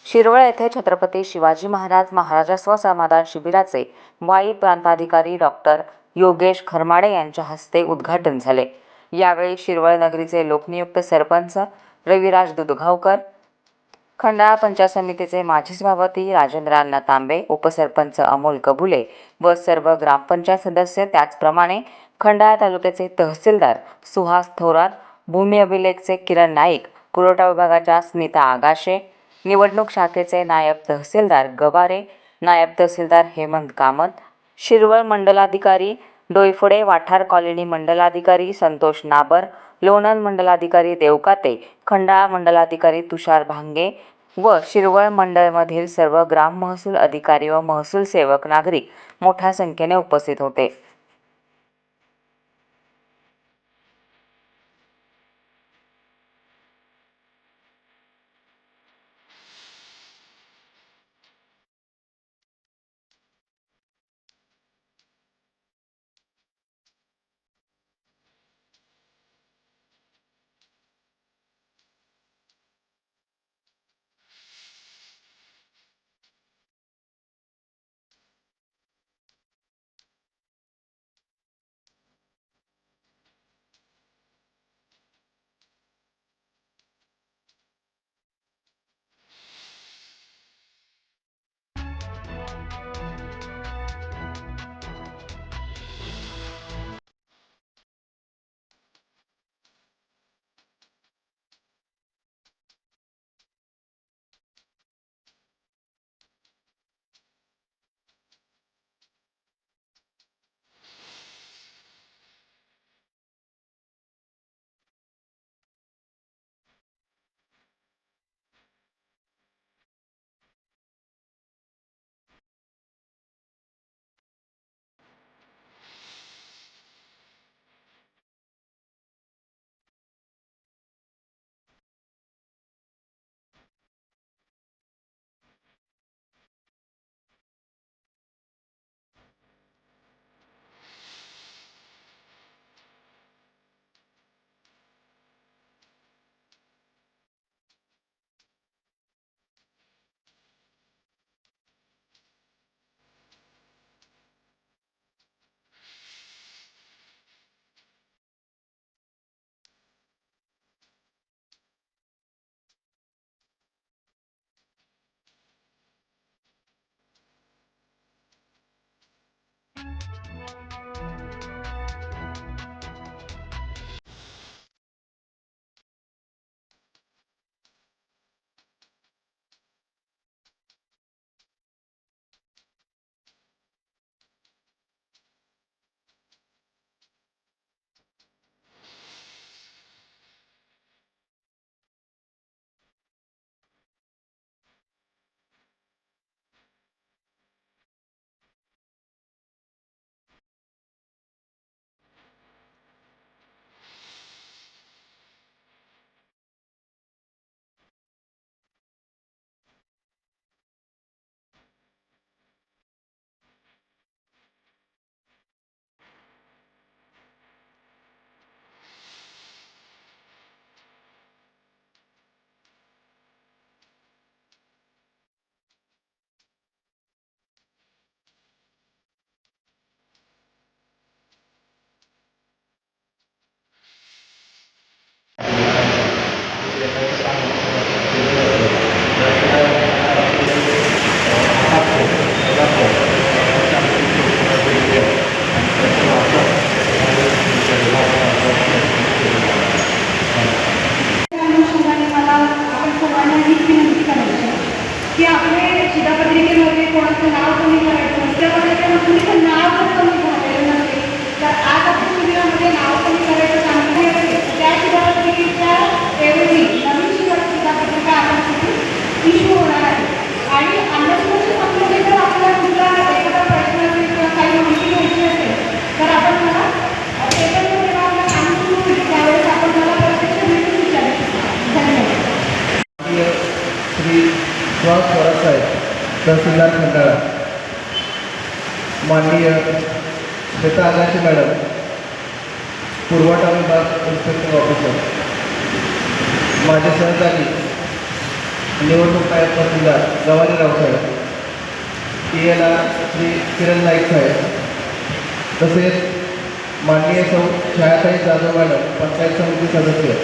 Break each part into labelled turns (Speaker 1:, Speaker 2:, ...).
Speaker 1: शिरवळ येथे छत्रपती शिवाजी महाराजस्व समाधान शिबिराचे वाई प्रांताधिकारी डॉक्टर योगेश खरमाडे यांच्या हस्ते उद्घाटन झाले। यावेळी शिरवळ नगरीचे लोकनियुक्त सरपंच रविराज दुधगावकर, खंडाळा पंचायत समितीचे माजी सभापती राजेंद्र तांबे, उपसरपंच अमोल कबुले व सर्व ग्रामपंचायत सदस्य, त्याचप्रमाणे खंडाळा तालुक्याचे तहसीलदार सुहास थोरात, भूमी अभिलेखचे किरण नाईक, पुरवठा विभागाच्या स्मिता आगाशे, निवडणूक शाखेचे नायब तहसीलदार गवारे, नायब तहसीलदार हेमंत कामत, शिरवळ मंडलाधिकारी डोईफोडे, वाठार कॉलनी मंडलाधिकारी संतोष नाबर, लोणंद मंडलाधिकारी देवकाते, खंडाळा मंडलाधिकारी तुषार भांगे व शिरवळ मंडळमधील सर्व ग्राम महसूल अधिकारी व महसूल सेवक नागरिक मोठ्या संख्येने उपस्थित होते।
Speaker 2: की आपले शिधापत्रिकेमध्ये कोणाचं नाव कमी करायचं नसतं, कुणीचं नाव जर कमी झालेलं नसेल तर आज आपण शिबिरामध्ये नाव कमी करायचं सांगतो असेल त्या शिधापत्रिकेच्या ऐवजी नवीन शिधापत्रिका आपण तिथे इश्यू होणार आहे। आणि अन्नसुरक्षा संबंधित जर आपल्याला कुठला एखादा प्रश्न असेल किंवा काही माहिती घ्यायची असेल तर आपण मला पेपरमध्ये जेव्हा आपला काम सुरू होईल त्यावेळेस आपण मला प्रत्यक्ष भेटून विचारू शकता। धन्यवाद।
Speaker 3: श्री सुहास थोरात साहेब, तहसीलदार खंडाळा, माननीय श्वेता आगाशे मॅडम, पुरवठा विभाग इन्स्पेक्टर ऑफिसर, माझे सहकारी निवडणूक नायब तहसीलदार गवारी रावसाहेब, PLR श्री किरण नाईक साहेब, तसेच माननीय सौ छायाताई जाधव मॅडम पंचायत समिती सदस्य,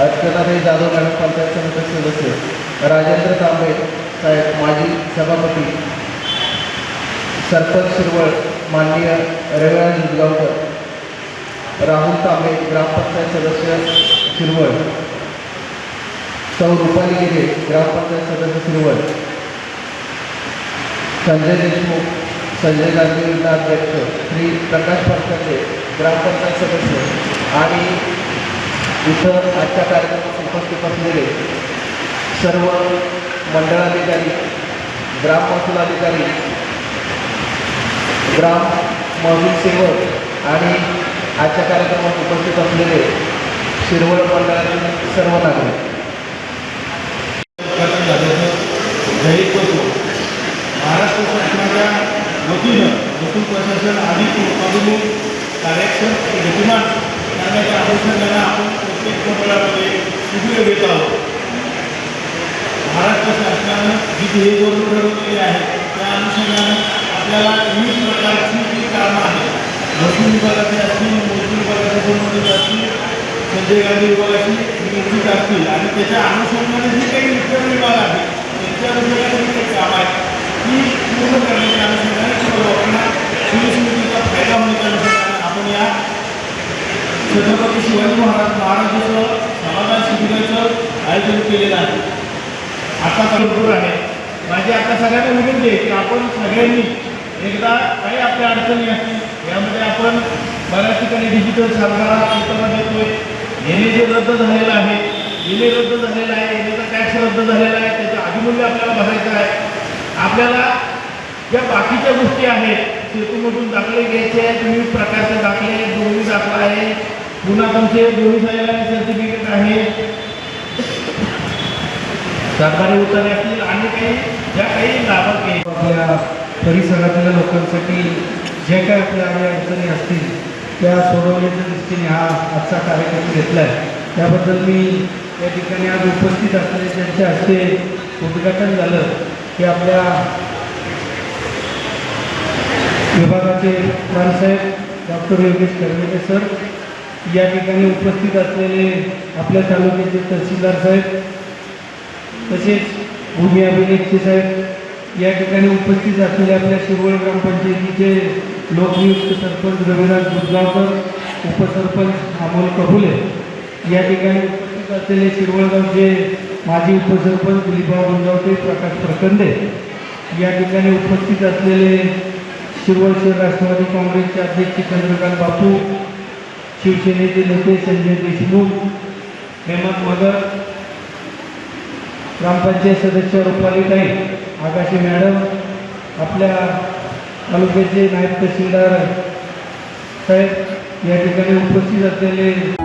Speaker 3: अर्चनाताई जाधव मॅडम पंचायत समिती सदस्य, राजेंद्र तांबे साहेब माजी सभापती, सरपंच शिरवळ माननीय रविराज दुधगावकर, राहुल तांबे ग्रामपंचायत सदस्य शिरवळ, सौ रुपाली गिरे ग्रामपंचायत सदस्य शिरवळ, संजय देशमुख संजय गांधी योजना अध्यक्ष श्री प्रकाश फडकंदे ग्रामपंचायत सदस्य आणि इतर आजच्या कार्यक्रमात उपस्थित असलेले सर्व मंडळाधिकारी, ग्राम महसूल अधिकारी, ग्राम महसूल सेवक आणि आजच्या कार्यक्रमात उपस्थित असलेले शिरवळ मंडळातील सर्व नागरिक.
Speaker 4: जाहीर करतो. महाराष्ट्र शासनाच्या वतीनं महसूल प्रशासन अधिक उत्पादन कार्यक्षम गतिमान करण्याच्या अनुषंगाने आपण प्रत्येक मंडळामध्ये शिबिरं घेत आहोत. महाराष्ट्र शासनानं जी ध्येय धोरणं ठरवलेली आहेत त्या अनुषंगाने आपल्याला विविध प्रकारची जी कामं आहेत, महसूल विभागाची असतील, महसूल विभागाच्या संबंधित असतील, संजय गांधी विभागाची नियोजित असतील आणि त्याच्या अनुषंगाने जे काही इतर विभाग आहेत त्यांच्या अनुषंगाने जे काही काम आहेत ती पूर्ण करण्याच्या अनुषंगाने किंवा लोकांना सुविधा फायदा होण्याच्या अनुषंगाने आपण या छत्रपती शिवाजी महाराजांचं समाधान शिबिराचं आयोजन केलेलं आहे. आता भरपूर आहे. माझी आता सगळ्यांना विनंती आहे की आपण सगळ्यांनी एकदा काही आपल्या अडचणी असतील यामध्ये आपण बऱ्याच ठिकाणी डिजिटल सारखा सूचना देतोय. येणे जे रद्द झालेलं आहे, येणे रद्द झालेलं आहे, येण्याचा टॅक्स रद्द झालेला आहे, त्याचं अधिमूल्य आपल्याला भरायचं आहे. आपल्याला ज्या बाकीच्या गोष्टी आहेत सेतूमधून दाखले घ्यायचे आहेत, विविध प्रकारचे दाखले, दोन्ही दाखला आहे, पुन्हा तुमचे दोन्ही झालेला सर्टिफिकेट आहे, सरकारी उत्तरे असतील आणि काही ज्या काही लाभक आहे
Speaker 3: आपल्या परिसरातल्या लोकांसाठी जे काय आपल्या अडचणी असतील त्या सोडवण्याच्या दृष्टीने हा आजचा कार्यक्रम घेतला आहे. त्याबद्दल मी या ठिकाणी आज उपस्थित असलेले त्यांच्या हस्ते उद्घाटन झालं की आपल्या विभागाचे प्राणसाहेब डॉक्टर योगेश खरमेटे सर, या ठिकाणी उपस्थित असलेले आपल्या तालुक्याचे तहसीलदार साहेब, तसेच भूमी अभिलेखचे साहेब, या ठिकाणी उपस्थित असलेले आपल्या शिरवळ ग्रामपंचायतीचे लोकनियुक्त सरपंच रविराज दुधगावकर, उपसरपंच अमोल कबुले, या ठिकाणी उपस्थित असलेले शिरवळगावचे माजी उपसरपंच दिलीपराव गुंजावते, प्रकाश प्रकंदे, या ठिकाणी उपस्थित असलेले शिरवळ शहर राष्ट्रवादी काँग्रेसचे अध्यक्ष चंद्रकांत बापू, शिवसेनेचे नेते संजय देशमुख, हेमंत मगर, ग्रामपंचायत सदस्य रुपालीताई आकाशी मॅडम, आपल्या तालुक्याचे नायब तहसीलदार साहेब, या ठिकाणी उपस्थित असलेले